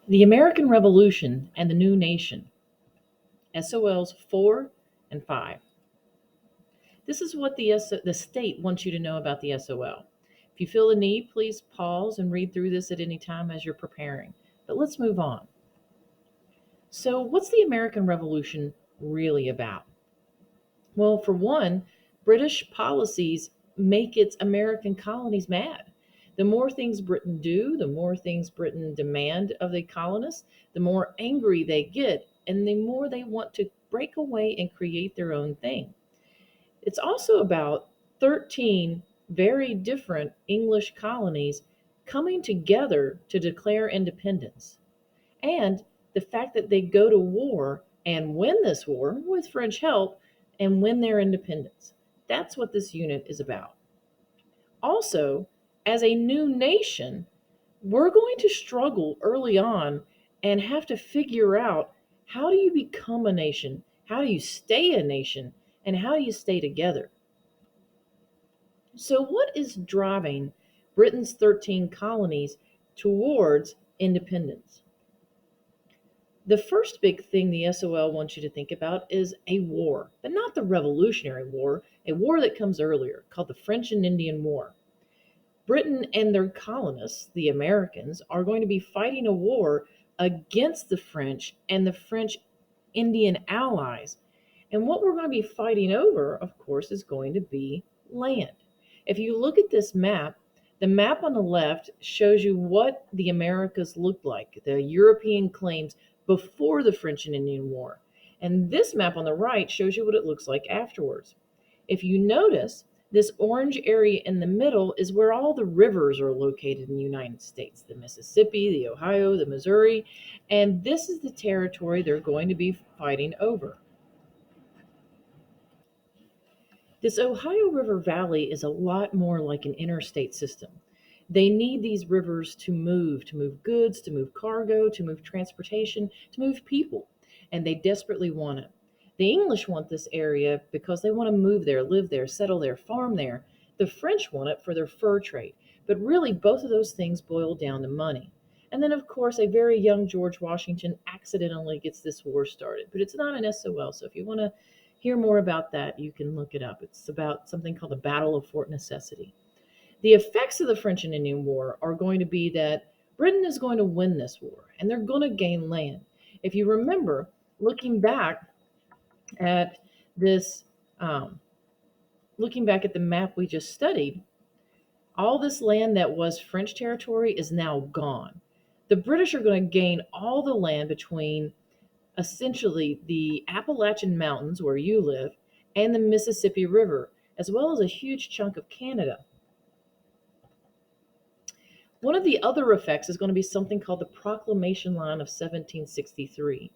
The American Revolution and the New Nation, SOLs 4 and 5. This is what the state wants you to know about the SOL. If you feel the need, please pause and read through this at any time as you're preparing. But let's move on. So, what's the American Revolution really about? Well, for one, British policies make its American colonies mad. The more things Britain do, the more things Britain demand of the colonists, the more angry they get, and the more they want to break away and create their own thing. It's also about 13 very different English colonies coming together to declare independence. And the fact that they go to war and win this war with French help and win their independence. That's what this unit is about. Also, as a new nation, we're going to struggle early on and have to figure out, how do you become a nation? How do you stay a nation? And how do you stay together? So, what is driving Britain's 13 colonies towards independence? The first big thing the SOL wants you to think about is a war, but not the Revolutionary War, a war that comes earlier called the French and Indian War. Britain and their colonists, the Americans, are going to be fighting a war against the French and the French Indian allies. And what we're going to be fighting over, of course, is going to be land. If you look at this map, the map on the left shows you what the Americas looked like, the European claims before the French and Indian War. And this map on the right shows you what it looks like afterwards. If you notice, this orange area in the middle is where all the rivers are located in the United States, the Mississippi, the Ohio, the Missouri, and this is the territory they're going to be fighting over. This Ohio River Valley is a lot more like an interstate system. They need these rivers to move goods, to move cargo, to move transportation, to move people, and they desperately want it. The English want this area because they want to move there, live there, settle there, farm there. The French want it for their fur trade. But really, both of those things boil down to money. And then, of course, a very young George Washington accidentally gets this war started. But it's not an SOL, so if you want to hear more about that, you can look it up. It's about something called the Battle of Fort Necessity. The effects of the French and Indian War are going to be that Britain is going to win this war and they're going to gain land. If you remember, looking back at this, um, looking back at the map we just studied, all this land that was French territory is now gone. The British are going to gain all the land between essentially the Appalachian Mountains, where you live, and the Mississippi River, as well as a huge chunk of Canada. One of the other effects is going to be something called the Proclamation Line of 1763.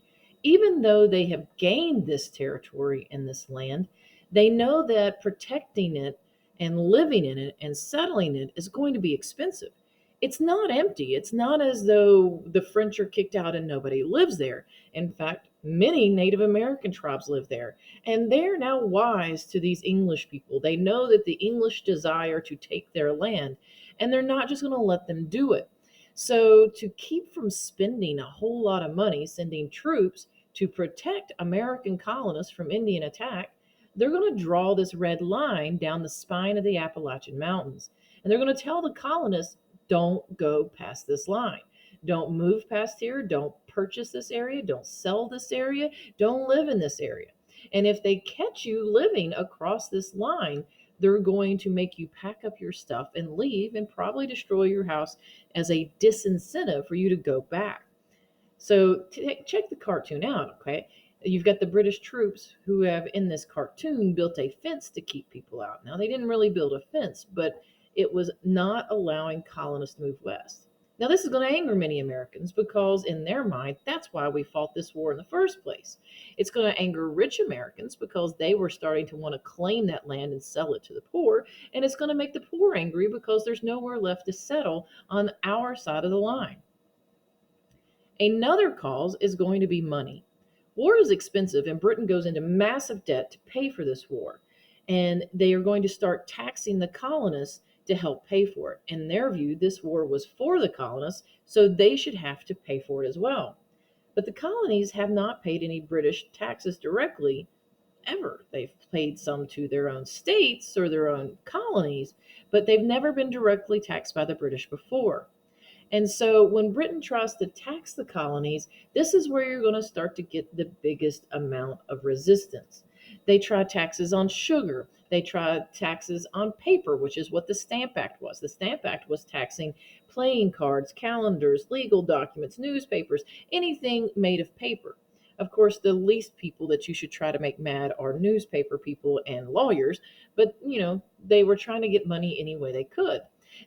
Even though they have gained this territory and this land, they know that protecting it and living in it and settling it is going to be expensive. It's not empty. It's not as though the French are kicked out and nobody lives there. In fact, many Native American tribes live there, and they're now wise to these English people. They know that the English desire to take their land, and they're not just going to let them do it. So, to keep from spending a whole lot of money sending troops to protect American colonists from Indian attack, they're going to draw this red line down the spine of the Appalachian Mountains. And they're going to tell the colonists, don't go past this line. Don't move past here. Don't purchase this area. Don't sell this area. Don't live in this area. And if they catch you living across this line, they're going to make you pack up your stuff and leave and probably destroy your house as a disincentive for you to go back. So check the cartoon out, okay? You've got the British troops who have, in this cartoon, built a fence to keep people out. Now, they didn't really build a fence, but it was not allowing colonists to move west. Now, this is going to anger many Americans because, in their mind, that's why we fought this war in the first place. It's going to anger rich Americans because they were starting to want to claim that land and sell it to the poor. And it's going to make the poor angry because there's nowhere left to settle on our side of the line. Another cause is going to be money. War is expensive, and Britain goes into massive debt to pay for this war. And they are going to start taxing the colonists to help pay for it. In their view, this war was for the colonists, so they should have to pay for it as well. But the colonies have not paid any British taxes directly ever. They've paid some to their own states or their own colonies, but they've never been directly taxed by the British before. And so when Britain tries to tax the colonies, this is where you're going to start to get the biggest amount of resistance. They try taxes on sugar. They try taxes on paper, which is what the Stamp Act was. The Stamp Act was taxing playing cards, calendars, legal documents, newspapers, anything made of paper. Of course, the least people that you should try to make mad are newspaper people and lawyers, but they were trying to get money any way they could.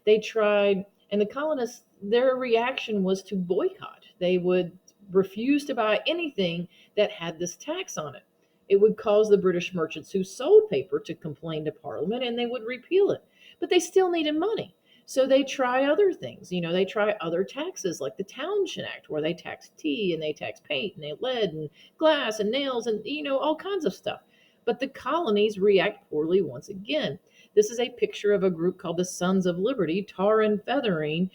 They tried, and the colonists, their reaction was to boycott. They would refuse to buy anything that had this tax on it. It would cause the British merchants who sold paper to complain to Parliament and they would repeal it. But they still needed money. So they try other things. They try other taxes like the Townshend Act, where they tax tea and they tax paint and they lead and glass and nails and, all kinds of stuff. But the colonies react poorly once again. This is a picture of a group called the Sons of Liberty, tar and feathering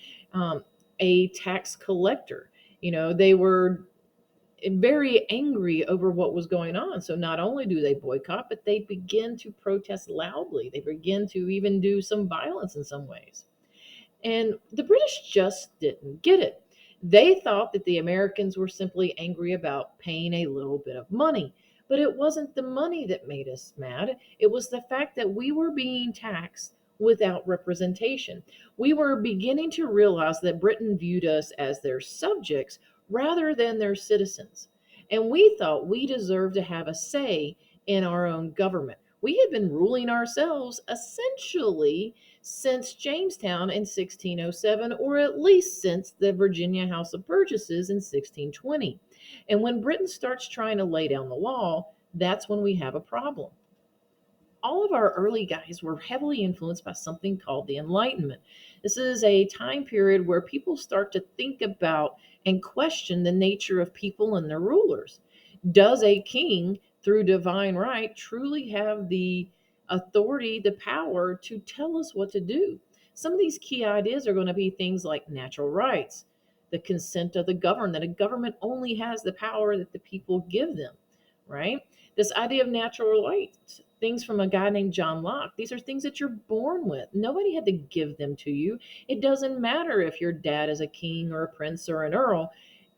a tax collector. They were very angry over what was going on. So not only do they boycott, but they begin to protest loudly. They begin to even do some violence in some ways. And the British just didn't get it. They thought that the Americans were simply angry about paying a little bit of money. But it wasn't the money that made us mad. It was the fact that we were being taxed without representation. We were beginning to realize that Britain viewed us as their subjects rather than their citizens. And we thought we deserved to have a say in our own government. We had been ruling ourselves essentially since Jamestown in 1607, or at least since the Virginia House of Burgesses in 1620. And when Britain starts trying to lay down the law, that's when we have a problem. All of our early guys were heavily influenced by something called the Enlightenment. This is a time period where people start to think about and question the nature of people and their rulers. Does a king, through divine right, truly have the authority, the power to tell us what to do? Some of these key ideas are going to be things like natural rights, the consent of the governed, that a government only has the power that the people give them, right? This idea of natural rights, things from a guy named John Locke. These are things that you're born with. Nobody had to give them to you. It doesn't matter if your dad is a king or a prince or an earl.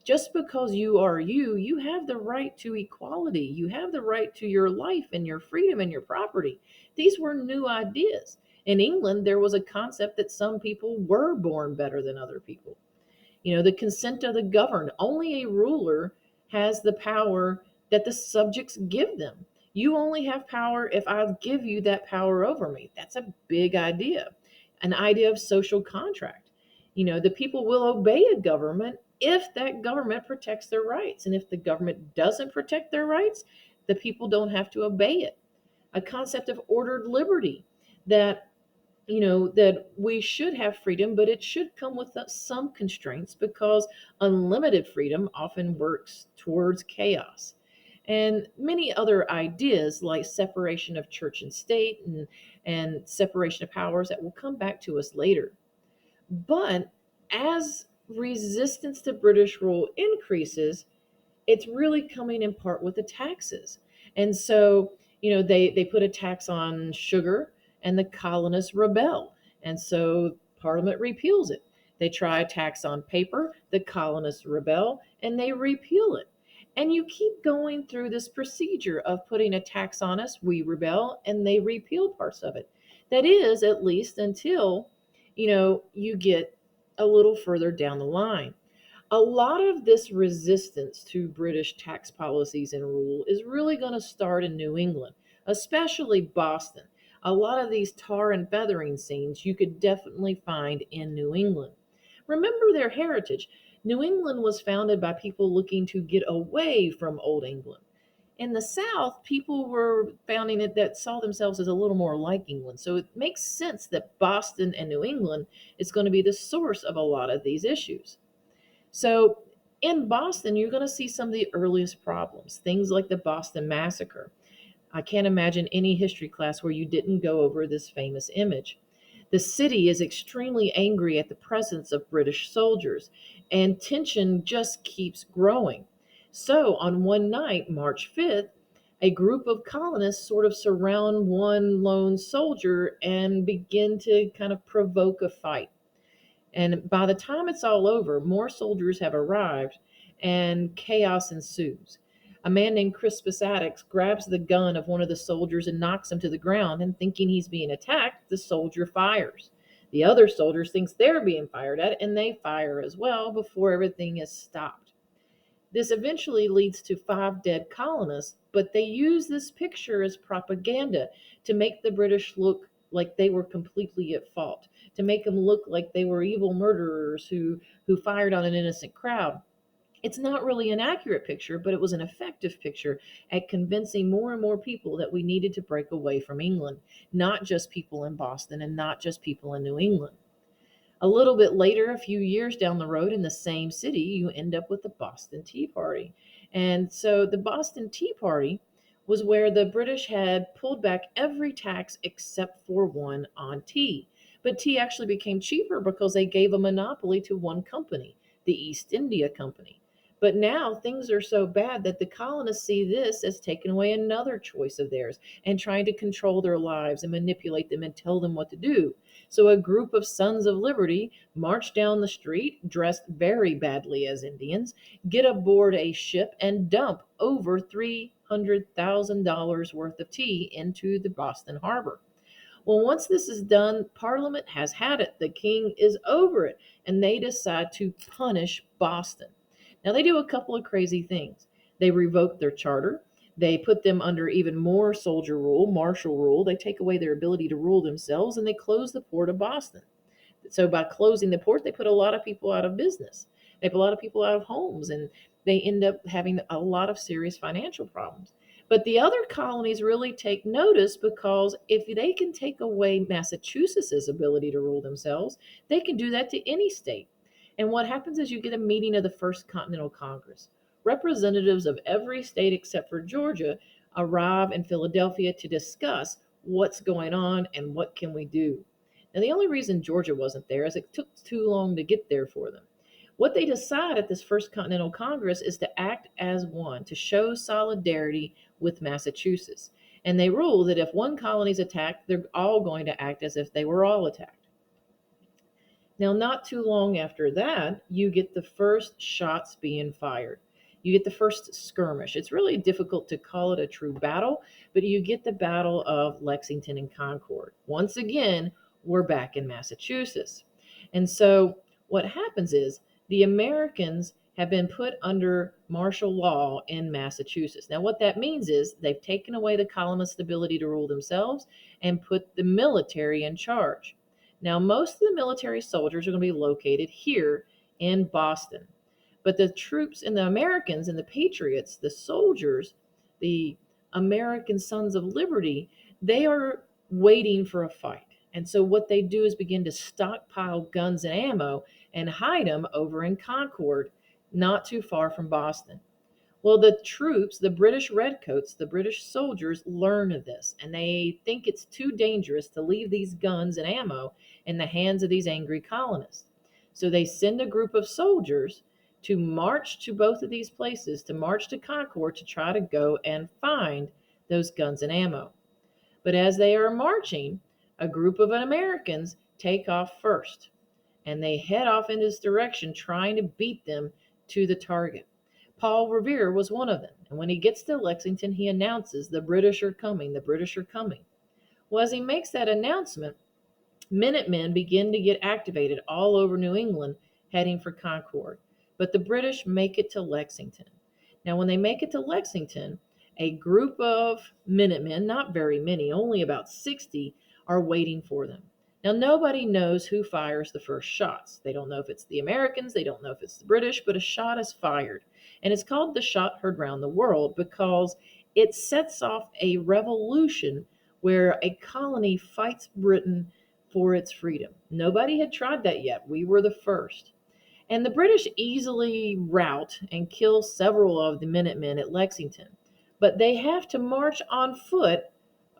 Just because you are you, you have the right to equality. You have the right to your life and your freedom and your property. These were new ideas. In England, there was a concept that some people were born better than other people. The consent of the governed. Only a ruler has the power that the subjects give them. You only have power if I give you that power over me. That's a big idea. An idea of social contract. The people will obey a government if that government protects their rights. And if the government doesn't protect their rights, the people don't have to obey it. A concept of ordered liberty, that that we should have freedom, but it should come with some constraints, because unlimited freedom often works towards chaos. And many other ideas like separation of church and state, and separation of powers that will come back to us later. But as resistance to British rule increases, it's really coming in part with the taxes. And so, they put a tax on sugar and the colonists rebel. And so Parliament repeals it. They try a tax on paper, the colonists rebel, and they repeal it. And you keep going through this procedure of putting a tax on us, we rebel, and they repeal parts of it. That is, at least until, you get a little further down the line. A lot of this resistance to British tax policies and rule is really going to start in New England, especially Boston. A lot of these tar and feathering scenes you could definitely find in New England. Remember their heritage. New England was founded by people looking to get away from Old England. In the South, people were founding it that saw themselves as a little more like England. So it makes sense that Boston and New England is going to be the source of a lot of these issues. So in Boston, you're going to see some of the earliest problems, things like the Boston Massacre. I can't imagine any history class where you didn't go over this famous image. The city is extremely angry at the presence of British soldiers, and tension just keeps growing. So, on one night, March 5th, a group of colonists sort of surround one lone soldier and begin to kind of provoke a fight. And by the time it's all over, more soldiers have arrived and chaos ensues. A man named Crispus Attucks grabs the gun of one of the soldiers and knocks him to the ground, and thinking he's being attacked, the soldier fires. The other soldiers thinks they're being fired at, and they fire as well before everything is stopped. This eventually leads to 5 dead colonists, but they use this picture as propaganda to make the British look like they were completely at fault, to make them look like they were evil murderers who fired on an innocent crowd. It's not really an accurate picture, but it was an effective picture at convincing more and more people that we needed to break away from England, not just people in Boston and not just people in New England. A little bit later, a few years down the road in the same city, you end up with the Boston Tea Party. And so the Boston Tea Party was where the British had pulled back every tax except for one on tea. But tea actually became cheaper because they gave a monopoly to one company, the East India Company. But now things are so bad that the colonists see this as taking away another choice of theirs and trying to control their lives and manipulate them and tell them what to do. So a group of Sons of Liberty march down the street, dressed very badly as Indians, get aboard a ship, and dump over $300,000 worth of tea into the Boston harbor. Well, once this is done, Parliament has had it. The king is over it, and they decide to punish Boston. Now, they do a couple of crazy things. They revoke their charter. They put them under even more soldier rule, martial rule. They take away their ability to rule themselves, and they close the port of Boston. So by closing the port, they put a lot of people out of business. They put a lot of people out of homes, and they end up having a lot of serious financial problems. But the other colonies really take notice, because if they can take away Massachusetts' ability to rule themselves, they can do that to any state. And what happens is you get a meeting of the First Continental Congress. Representatives of every state except for Georgia arrive in Philadelphia to discuss what's going on and what can we do. And the only reason Georgia wasn't there is it took too long to get there for them. What they decide at this First Continental Congress is to act as one, to show solidarity with Massachusetts. And they rule that if one colony is attacked, they're all going to act as if they were all attacked. Now, not too long after that, you get the first shots being fired. You get the first skirmish. It's really difficult to call it a true battle, but you get the Battle of Lexington and Concord. Once again, we're back in Massachusetts. And so what happens is the Americans have been put under martial law in Massachusetts. Now, what that means is they've taken away the colonists' ability to rule themselves and put the military in charge. Now, most of the military soldiers are going to be located here in Boston. But the troops and the Americans and the patriots, the soldiers, the American Sons of Liberty, they are waiting for a fight. And so what they do is begin to stockpile guns and ammo and hide them over in Concord, not too far from Boston. Well, the troops, the British redcoats, the British soldiers learn of this, and they think it's too dangerous to leave these guns and ammo in the hands of these angry colonists. So they send a group of soldiers to march to both of these places, to march to Concord to try to go and find those guns and ammo. But as they are marching, a group of Americans take off first, and they head off in this direction trying to beat them to the target. Paul Revere was one of them, and when he gets to Lexington, he announces, "The British are coming, the British are coming." Well, as he makes that announcement, Minutemen begin to get activated all over New England, heading for Concord. But the British make it to Lexington. Now, when they make it to Lexington, a group of Minutemen, not very many, only about 60, are waiting for them. Now, nobody knows who fires the first shots. They don't know if it's the Americans, they don't know if it's the British, but a shot is fired. And it's called the shot heard round the world because it sets off a revolution where a colony fights Britain for its freedom. Nobody had tried that yet. We were the first. And the British easily rout and kill several of the Minutemen at Lexington. But they have to march on foot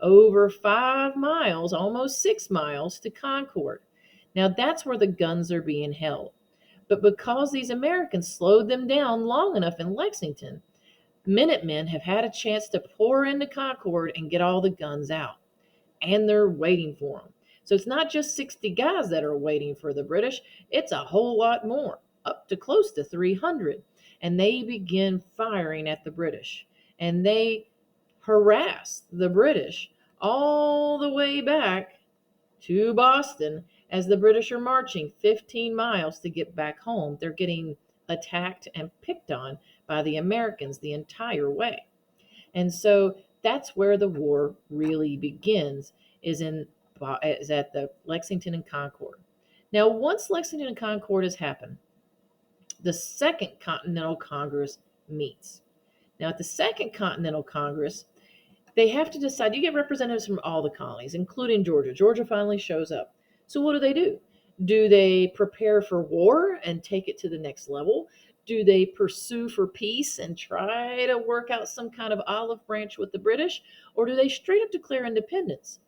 over 5 miles, almost 6 miles to Concord. Now that's where the guns are being held. But because these Americans slowed them down long enough in Lexington, Minutemen have had a chance to pour into Concord and get all the guns out. And they're waiting for them. So it's not just 60 guys that are waiting for the British, it's a whole lot more, up to close to 300. And they begin firing at the British. And they harass the British all the way back to Boston as the British are marching 15 miles to get back home. They're getting attacked and picked on by the Americans the entire way. And so that's where the war really begins, is at the Lexington and Concord. Now, once Lexington and Concord has happened, the Second Continental Congress meets. Now, at the Second Continental Congress, they have to decide. You get representatives from all the colonies, including Georgia. Georgia finally shows up. So what do? Do they prepare for war and take it to the next level? Do they pursue for peace and try to work out some kind of olive branch with the British? Or do they straight up declare independence?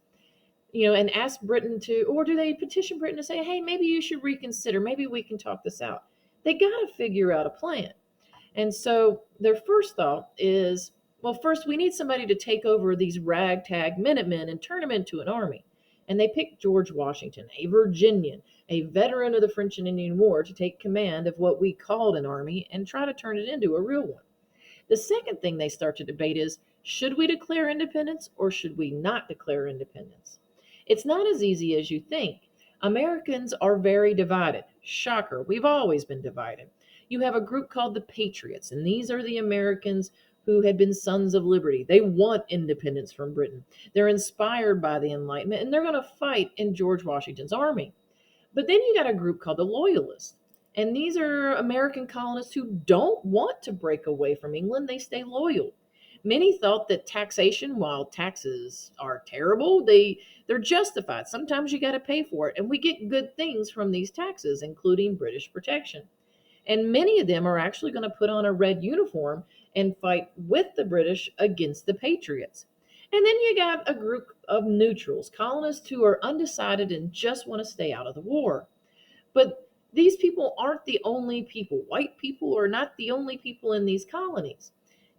And ask Britain to, or do they petition Britain to say, hey, maybe you should reconsider. Maybe we can talk this out. They got to figure out a plan. And so their first thought is, well, first we need somebody to take over these ragtag Minutemen and turn them into an army. And they picked George Washington, a Virginian, a veteran of the French and Indian War, to take command of what we called an army and try to turn it into a real one. The second thing they start to debate is, should we declare independence or should we not declare independence? It's not as easy as you think. Americans are very divided. Shocker, we've always been divided. You have a group called the Patriots, and these are the Americans who had been sons of liberty. They want independence from Britain. They're inspired by the Enlightenment, and they're going to fight in George Washington's army. But then you got a group called the Loyalists, and these are American colonists who don't want to break away from England. They stay loyal. Many thought that taxation, while taxes are terrible, they're justified. Sometimes you got to pay for it, and we get good things from these taxes, including British protection. And many of them are actually going to put on a red uniform and fight with the British against the Patriots. And then you got a group of neutrals, colonists who are undecided and just want to stay out of the war. But these people aren't the only people. White people are not the only people in these colonies.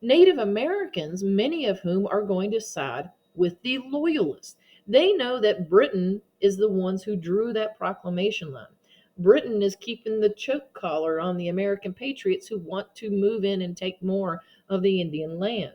Native Americans, many of whom are going to side with the Loyalists. They know that Britain is the ones who drew that proclamation line. Britain is keeping the choke collar on the American patriots who want to move in and take more of the Indian land.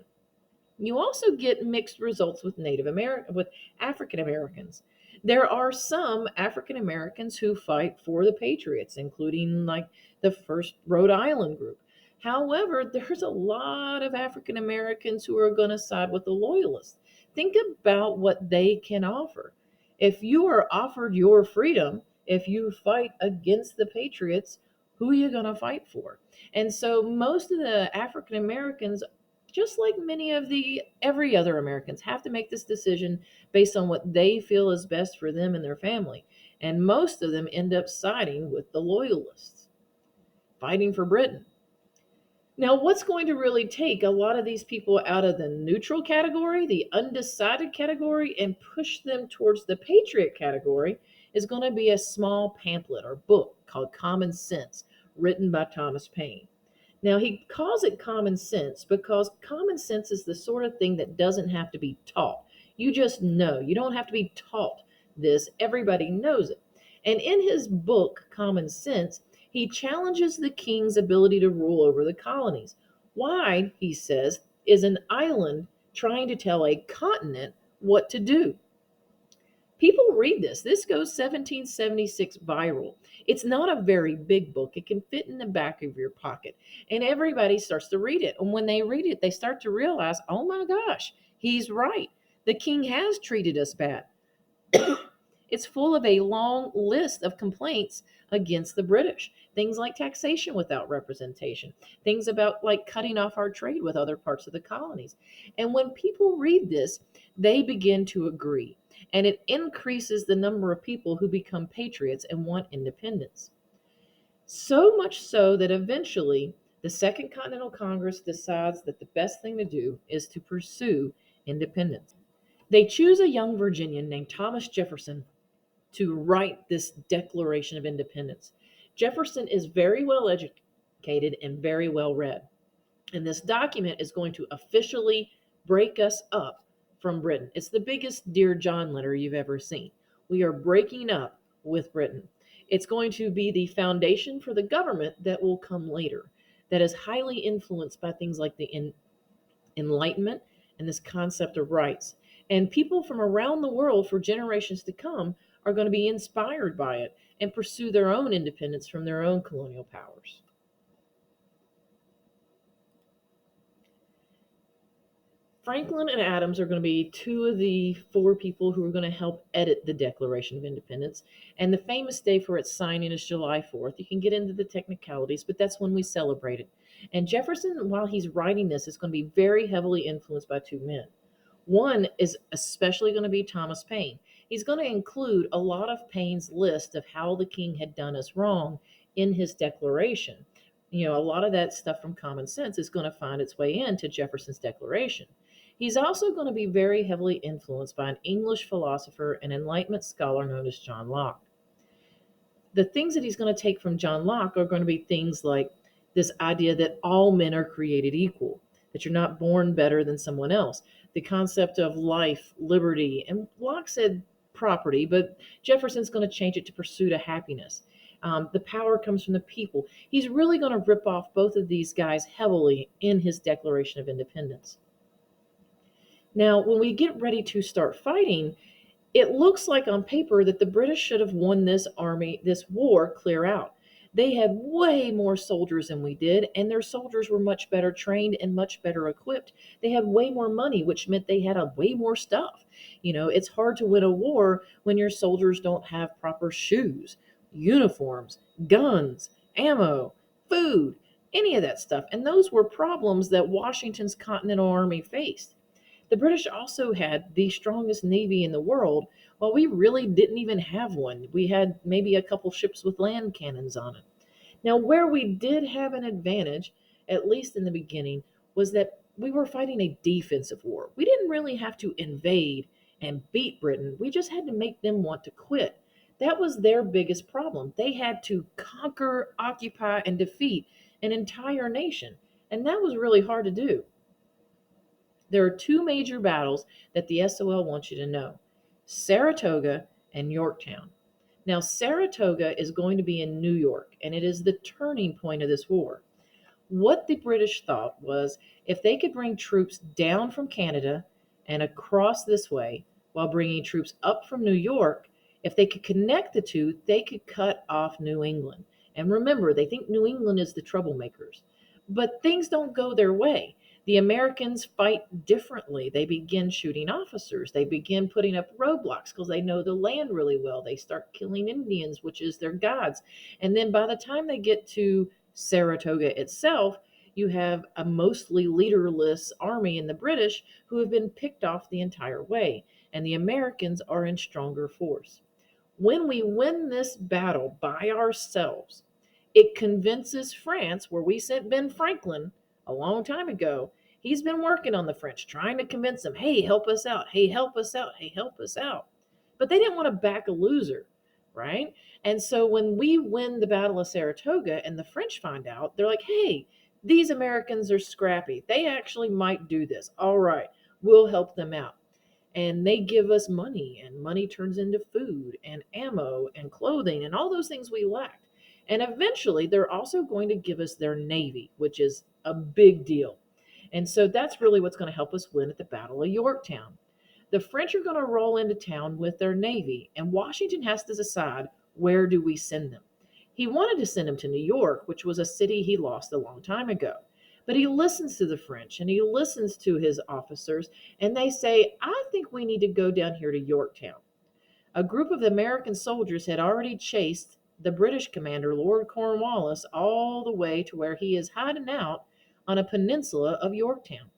You also get mixed results with with African Americans. There are some African Americans who fight for the Patriots, including like the first Rhode Island group. However, there's a lot of African Americans who are going to side with the Loyalists. Think about what they can offer. If you are offered your freedom, if you fight against the Patriots, who are you going to fight for? And so most of the African Americans, just like many of the every other Americans, have to make this decision based on what they feel is best for them and their family. And most of them end up siding with the Loyalists, fighting for Britain. Now, what's going to really take a lot of these people out of the neutral category, the undecided category, and push them towards the patriot category is going to be a small pamphlet or book called Common Sense, written by Thomas Paine. Now, he calls it common sense because common sense is the sort of thing that doesn't have to be taught. You just know. You don't have to be taught this. Everybody knows it. And in his book, Common Sense, he challenges the king's ability to rule over the colonies. Why, he says, is an island trying to tell a continent what to do? People read this. This goes 1776 viral. It's not a very big book. It can fit in the back of your pocket. And everybody starts to read it. And when they read it, they start to realize, oh my gosh, he's right. The king has treated us bad. It's full of a long list of complaints against the British. Things like taxation without representation, things about like cutting off our trade with other parts of the colonies. And when people read this, they begin to agree. And it increases the number of people who become patriots and want independence. So much so that eventually the Second Continental Congress decides that the best thing to do is to pursue independence. They choose a young Virginian named Thomas Jefferson to write this Declaration of Independence. Jefferson is very well educated and very well read. And this document is going to officially break us up from Britain. It's the biggest Dear John letter you've ever seen. We are breaking up with Britain. It's going to be the foundation for the government that will come later, that is highly influenced by things like the Enlightenment and this concept of rights. And people from around the world for generations to come are going to be inspired by it and pursue their own independence from their own colonial powers. Franklin and Adams are going to be two of the four people who are going to help edit the Declaration of Independence. And the famous day for its signing is July 4th. You can get into the technicalities, but that's when we celebrate it. And Jefferson, while he's writing this, is going to be very heavily influenced by two men. One is especially going to be Thomas Paine. He's going to include a lot of Paine's list of how the king had done us wrong in his declaration. A lot of that stuff from common sense is going to find its way into Jefferson's declaration. He's also going to be very heavily influenced by an English philosopher and Enlightenment scholar known as John Locke. The things that he's going to take from John Locke are going to be things like this idea that all men are created equal, that you're not born better than someone else, the concept of life, liberty, and Locke said property, but Jefferson's going to change it to pursuit of happiness. The power comes from the people. He's really going to rip off both of these guys heavily in his Declaration of Independence. Now, when we get ready to start fighting, it looks like on paper that the British should have won this war clear out. They had way more soldiers than we did, and their soldiers were much better trained and much better equipped. They had way more money, which meant they had a way more stuff. It's hard to win a war when your soldiers don't have proper shoes, uniforms, guns, ammo, food, any of that stuff. And those were problems that Washington's Continental Army faced. The British also had the strongest navy in the world, while we really didn't even have one. We had maybe a couple ships with land cannons on it. Now, where we did have an advantage, at least in the beginning, was that we were fighting a defensive war. We didn't really have to invade and beat Britain. We just had to make them want to quit. That was their biggest problem. They had to conquer, occupy, and defeat an entire nation. And that was really hard to do. There are two major battles that the SOL wants you to know: Saratoga and Yorktown. Now, Saratoga is going to be in New York, and it is the turning point of this war. What the British thought was if they could bring troops down from Canada and across this way while bringing troops up from New York, if they could connect the two, they could cut off New England. And remember, they think New England is the troublemakers. But things don't go their way. The Americans fight differently. They begin shooting officers. They begin putting up roadblocks because they know the land really well. They start killing Indians, which is their gods. And then by the time they get to Saratoga itself, you have a mostly leaderless army in the British who have been picked off the entire way. And the Americans are in stronger force. When we win this battle by ourselves, it convinces France, where we sent Ben Franklin a long time ago. He's been working on the French, trying to convince them, hey, help us out. Hey, help us out. Hey, help us out. But they didn't want to back a loser, right? And so when we win the Battle of Saratoga and the French find out, they're like, hey, these Americans are scrappy. They actually might do this. All right, we'll help them out. And they give us money, and money turns into food and ammo and clothing and all those things we lacked. And eventually, they're also going to give us their navy, which is a big deal. And so that's really what's going to help us win at the Battle of Yorktown. The French are going to roll into town with their navy, and Washington has to decide, where do we send them? He wanted to send them to New York, which was a city he lost a long time ago. But he listens to the French and he listens to his officers, and they say, I think we need to go down here to Yorktown. A group of American soldiers had already chased the British commander, Lord Cornwallis, all the way to where he is hiding out on a peninsula of Yorktown.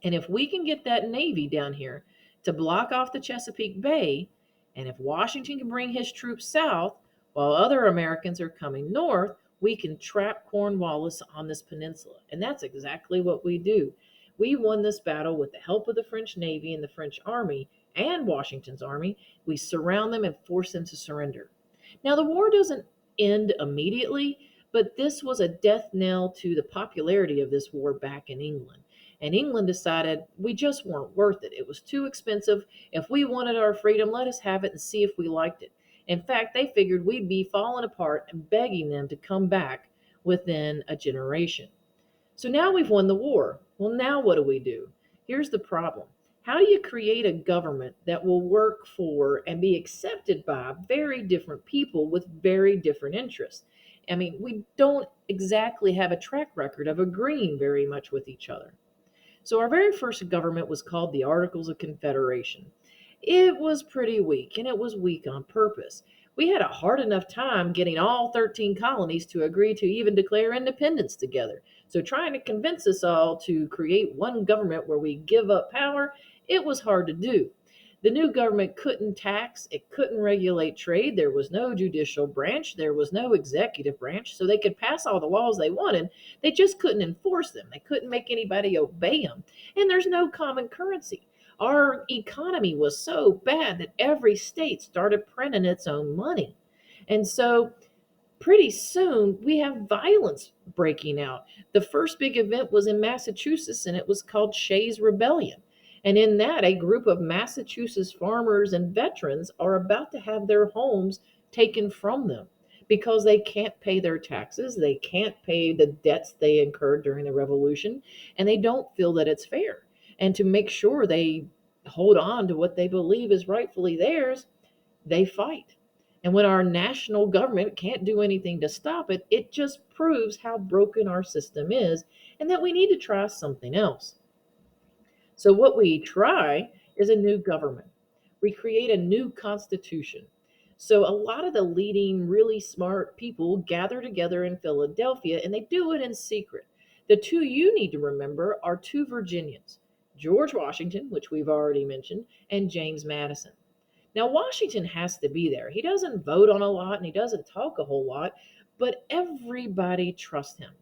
And if we can get that navy down here to block off the Chesapeake Bay, and if Washington can bring his troops south while other Americans are coming north, we can trap Cornwallis on this peninsula. And that's exactly what we do. We won this battle with the help of the French Navy and the French Army and Washington's army. We surround them and force them to surrender. Now, the war doesn't end immediately, but this was a death knell to the popularity of this war back in England. And England decided we just weren't worth it. It was too expensive. If we wanted our freedom, let us have it and see if we liked it. In fact, they figured we'd be falling apart and begging them to come back within a generation. So now we've won the war. Well, now what do we do? Here's the problem. How do you create a government that will work for and be accepted by very different people with very different interests? I mean, we don't exactly have a track record of agreeing very much with each other. So, our very first government was called the Articles of Confederation. It was pretty weak, and it was weak on purpose. We had a hard enough time getting all 13 colonies to agree to even declare independence together. So, trying to convince us all to create one government where we give up power, it was hard to do. The new government couldn't tax, it couldn't regulate trade, there was no judicial branch, there was no executive branch, so they could pass all the laws they wanted. They just couldn't enforce them. They couldn't make anybody obey them. And there's no common currency. Our economy was so bad that every state started printing its own money. And so pretty soon we have violence breaking out. The first big event was in Massachusetts and it was called Shays' Rebellion. And in that, a group of Massachusetts farmers and veterans are about to have their homes taken from them because they can't pay their taxes, they can't pay the debts they incurred during the revolution, and they don't feel that it's fair. And to make sure they hold on to what they believe is rightfully theirs, they fight. And when our national government can't do anything to stop it, it just proves how broken our system is and that we need to try something else. So, what we try is a new government. We create a new constitution. So, a lot of the leading, really smart people gather together in Philadelphia and they do it in secret. The two you need to remember are two Virginians, George Washington, which we've already mentioned, and James Madison. Now, Washington has to be there. He doesn't vote on a lot and he doesn't talk a whole lot, but everybody trusts him.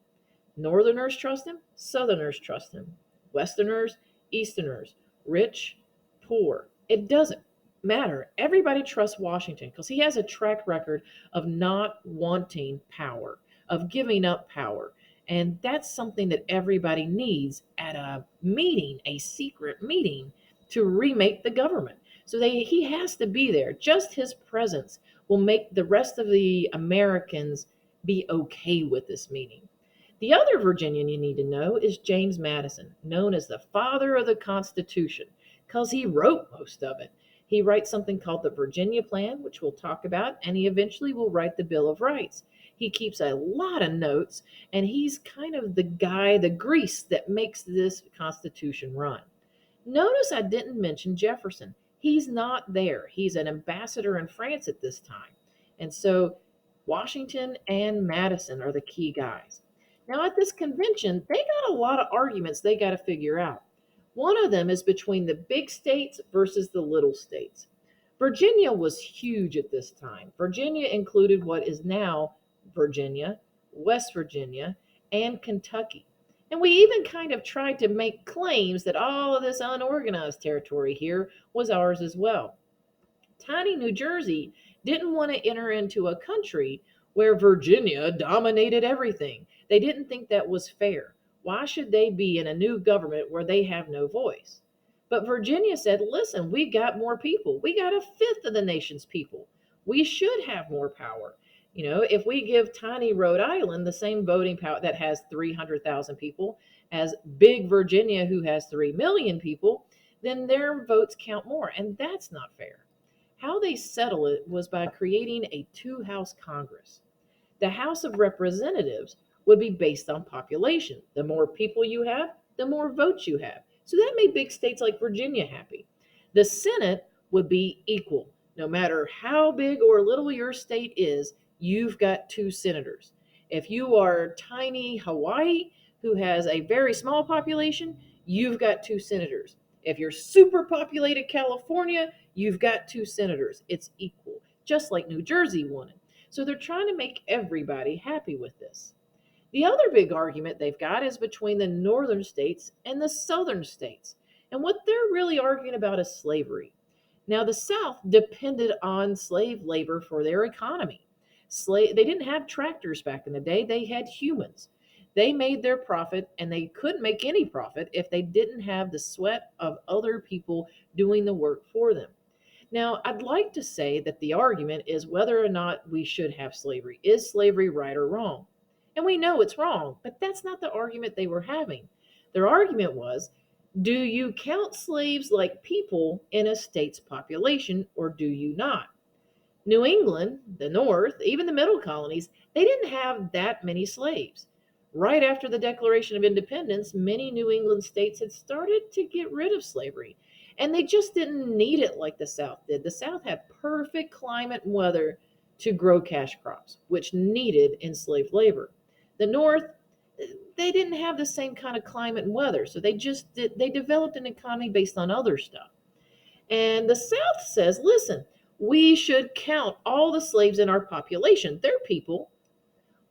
Northerners trust him, Southerners trust him, Westerners, Easterners, rich, poor. It doesn't matter. Everybody trusts Washington because he has a track record of not wanting power, of giving up power. And that's something that everybody needs at a meeting, a secret meeting, to remake the government. So he has to be there. Just his presence will make the rest of the Americans be okay with this meeting. The other Virginian you need to know is James Madison, known as the father of the Constitution, because he wrote most of it. He writes something called the Virginia Plan, which we'll talk about, and he eventually will write the Bill of Rights. He keeps a lot of notes, and he's kind of the guy, the grease that makes this Constitution run. Notice I didn't mention Jefferson. He's not there. He's an ambassador in France at this time. And so Washington and Madison are the key guys. Now, at this convention, they got a lot of arguments they got to figure out. One of them is between the big states versus the little states. Virginia was huge at this time. Virginia included what is now Virginia, West Virginia, and Kentucky. And we even kind of tried to make claims that all of this unorganized territory here was ours as well. Tiny New Jersey didn't want to enter into a country where Virginia dominated everything. They didn't think that was fair. Why should they be in a new government where they have no voice? But Virginia said, listen, we got more people. We got a fifth of the nation's people. We should have more power. You know, if we give tiny Rhode Island the same voting power that has 300,000 people as big Virginia, who has 3 million people, then their votes count more. And that's not fair. How they settle it was by creating a two-house Congress. The House of Representatives would be based on population. The more people you have, the more votes you have. So that made big states like Virginia happy. The Senate would be equal. No matter how big or little your state is, you've got two senators. If you are tiny Hawaii, who has a very small population, you've got two senators. If you're super populated California, you've got two senators. It's equal, just like New Jersey wanted. So they're trying to make everybody happy with this. The other big argument they've got is between the northern states and the southern states. And what they're really arguing about is slavery. Now, the South depended on slave labor for their economy. They didn't have tractors back in the day, they had humans. They made their profit, and they couldn't make any profit if they didn't have the sweat of other people doing the work for them. Now, I'd like to say that the argument is whether or not we should have slavery. Is slavery right or wrong? And we know it's wrong, but that's not the argument they were having. Their argument was, do you count slaves like people in a state's population or do you not? New England, the North, even the middle colonies, they didn't have that many slaves. Right after the Declaration of Independence, many New England states had started to get rid of slavery, and they just didn't need it like the South did. The South had perfect climate and weather to grow cash crops, which needed enslaved labor. The North, they didn't have the same kind of climate and weather, so they developed an economy based on other stuff. And the South says, listen, we should count all the slaves in our population. They're people.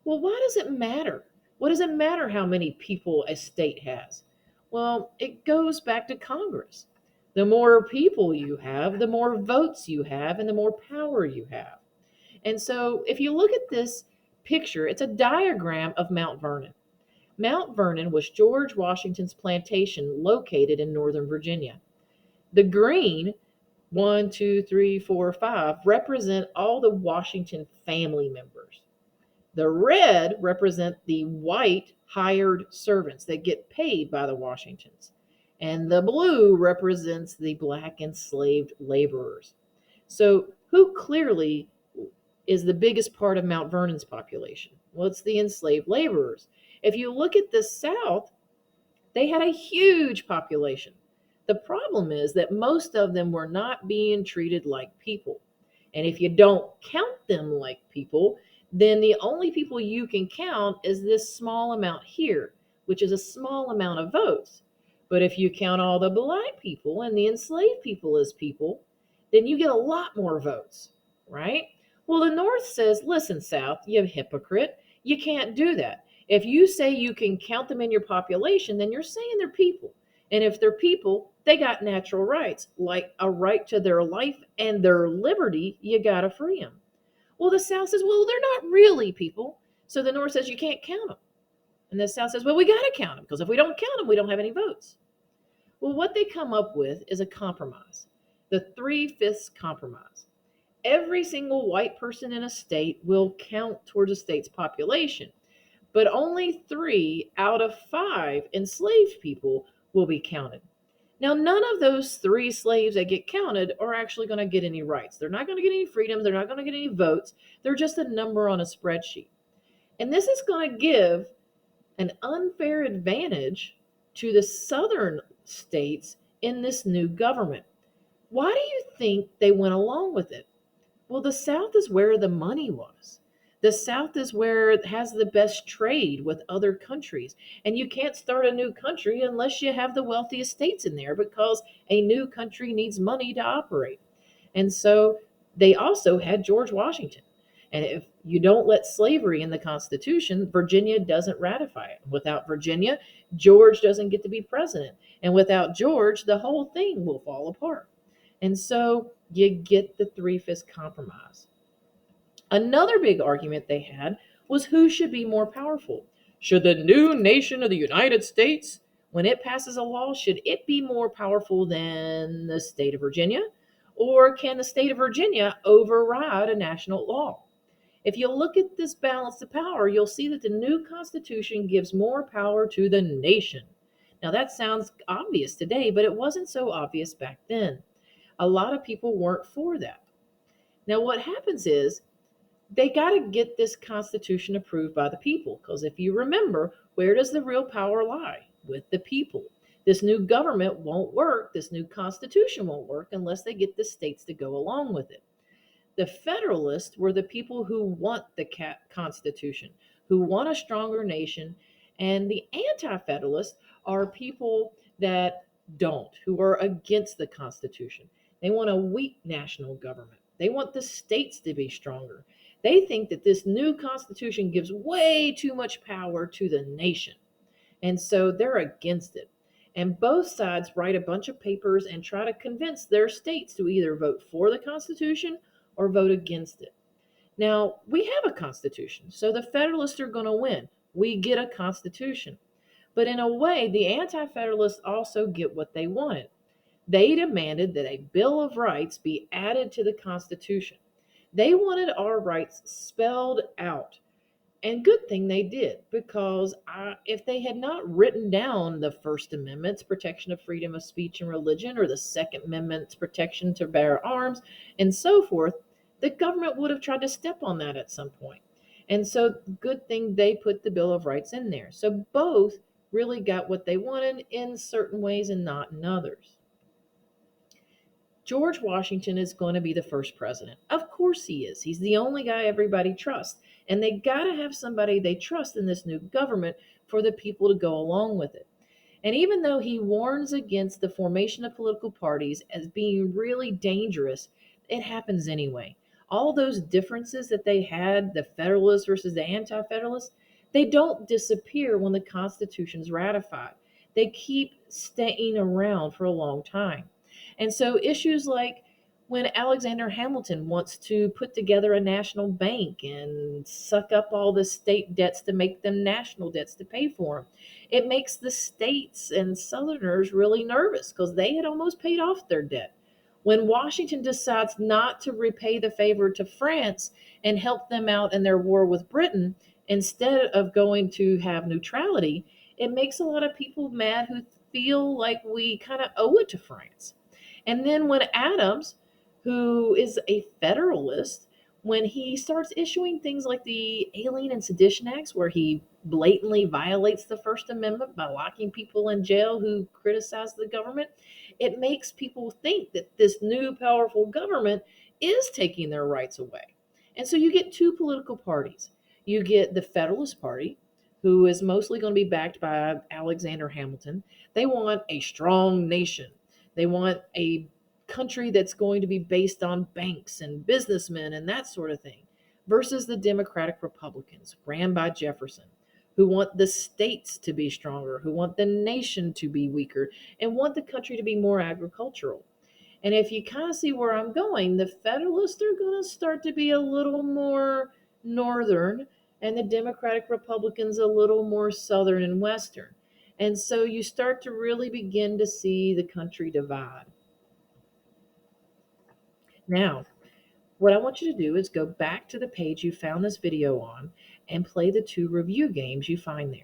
Well, why does it matter? What does it matter how many people a state has? Well, it goes back to Congress. The more people you have, the more votes you have, and the more power you have. And so if you look at this picture, it's a diagram of Mount Vernon. Mount Vernon was George Washington's plantation located in Northern Virginia. The green, one, two, three, four, five, represent all the Washington family members. The red represent the white hired servants that get paid by the Washingtons. And the blue represents the black enslaved laborers. So, who clearly is the biggest part of Mount Vernon's population? Well, it's the enslaved laborers. If you look at the South, they had a huge population. The problem is that most of them were not being treated like people. And if you don't count them like people, then the only people you can count is this small amount here, which is a small amount of votes. But if you count all the black people and the enslaved people as people, then you get a lot more votes, right? Well, the North says, listen, South, you hypocrite, you can't do that. If you say you can count them in your population, then you're saying they're people. And if they're people, they got natural rights, like a right to their life and their liberty. You got to free them. Well, the South says, well, they're not really people. So the North says you can't count them. And the South says, well, we got to count them because if we don't count them, we don't have any votes. Well, what they come up with is a compromise, the three-fifths compromise. Every single white person in a state will count towards a state's population, but only 3 out of 5 enslaved people will be counted. Now, none of those 3 slaves that get counted are actually going to get any rights. They're not going to get any freedoms. They're not going to get any votes. They're just a number on a spreadsheet. And this is going to give an unfair advantage to the southern states in this new government. Why do you think they went along with it? Well, the South is where the money was. The South is where it has the best trade with other countries. And you can't start a new country unless you have the wealthiest states in there because a new country needs money to operate. And so they also had George Washington. And if you don't let slavery in the Constitution, Virginia doesn't ratify it. Without Virginia, George doesn't get to be president. And without George, the whole thing will fall apart. And so you get the three-fifths compromise. Another big argument they had was who should be more powerful. Should the new nation of the United States, when it passes a law, should it be more powerful than the state of Virginia? Or can the state of Virginia override a national law? If you look at this balance of power, you'll see that the new Constitution gives more power to the nation. Now, that sounds obvious today, but it wasn't so obvious back then. A lot of people weren't for that. Now, what happens is they got to get this Constitution approved by the people, because if you remember, where does the real power lie? With the people. This new government won't work, this new Constitution won't work unless they get the states to go along with it. The Federalists were the people who want the Constitution, who want a stronger nation, and the Anti-Federalists are people that don't, who are against the Constitution. They want a weak national government. They want the states to be stronger. They think that this new Constitution gives way too much power to the nation. And so they're against it. And both sides write a bunch of papers and try to convince their states to either vote for the Constitution or vote against it. Now, we have a Constitution, so the Federalists are going to win. We get a Constitution. But in a way, the Anti Federalists also get what they wanted. They demanded that a Bill of Rights be added to the Constitution. They wanted our rights spelled out. And good thing they did, because if they had not written down the First Amendment's protection of freedom of speech and religion, or the Second Amendment's protection to bear arms, and so forth, the government would have tried to step on that at some point. And so, good thing they put the Bill of Rights in there. So, both really got what they wanted in certain ways and not in others. George Washington is going to be the first president. Of course he is. He's the only guy everybody trusts. And they got to have somebody they trust in this new government for the people to go along with it. And even though he warns against the formation of political parties as being really dangerous, it happens anyway. All those differences that they had, the Federalists versus the Anti Federalists, they don't disappear when the Constitution's ratified. They keep staying around for a long time. And so issues like when Alexander Hamilton wants to put together a national bank and suck up all the state debts to make them national debts to pay for them, it makes the states and Southerners really nervous because they had almost paid off their debt. When Washington decides not to repay the favor to France and help them out in their war with Britain, instead of going to have neutrality, it makes a lot of people mad who feel like we kind of owe it to France. And then when Adams, who is a Federalist, when he starts issuing things like the Alien and Sedition Acts, where he blatantly violates the First Amendment by locking people in jail who criticize the government, it makes people think that this new powerful government is taking their rights away. And so you get two political parties. You get the Federalist Party, who is mostly going to be backed by Alexander Hamilton. They want a strong nation. They want a country that's going to be based on banks and businessmen and that sort of thing, versus the Democratic Republicans, ran by Jefferson, who want the states to be stronger, who want the nation to be weaker, and want the country to be more agricultural. And if you kind of see where I'm going, the Federalists are going to start to be a little more northern, and the Democratic Republicans a little more southern and western. And so you start to really begin to see the country divide. Now, what I want you to do is go back to the page you found this video on and play the two review games you find there.